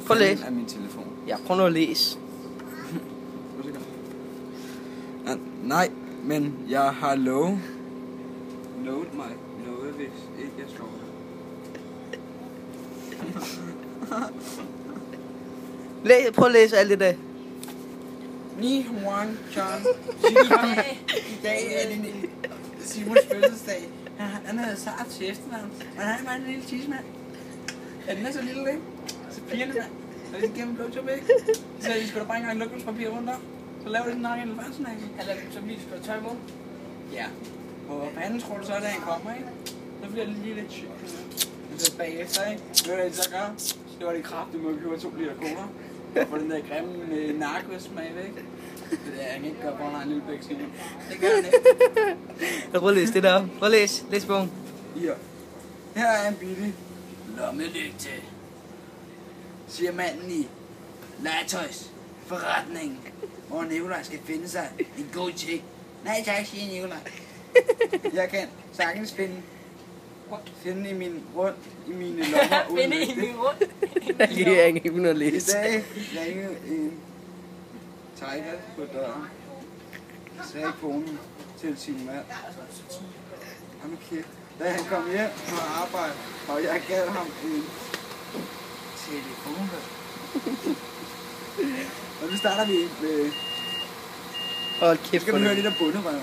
Prøv at læse. af min telefon. Ja, prøv nu at læse. Nej, men jeg har lovet mig noget, hvis ikke jeg slår dig. Prøv at læse alt det der. Ni Juan Chan. I dag er det Simons fødselsdag. Han havde sart til efternavn. Men han er bare en lille tidsmand. Ja, den er så lille, ikke? Så pigerne, mand. Og det er gennem blowjob, ikke? Så I skulle da bare engang lukningspapir rundt om. Så laver det sådan en elefantssnak. Eller så lige skal du tøj imod. Ja. Og hvad fanden tror du så, da han kommer, ikke? Så bliver det lige lidt sygt. Men så bagefter, ikke? Hvad er det så gør? Så var det kraftigt med at købe 2 liter cola. Og få den der grimme narkosmag væk. Det der, han kan ikke gøre bare en lille bæk senere. Det gør han ikke. Prøv at læse det der. Prøv at læse. Læs bogen. Her er en billig lommelygte, siger manden i legetøjsforretningen, hvor Nikolaj skal finde sig en god chick. Nej tak, siger Nikolaj. Jeg kan sagtens finde i mine lommer uden Finde i min rund. Jeg er ikke uden at I læse. dag ringede en tiger på døren, sagde konen til sin mand. Hold nu kæft. Da han kom hjem fra arbejde, og jeg gav ham en telefon. Og nu starter vi med... Hold Så kæft skal for vi høre det. det der bunderøv.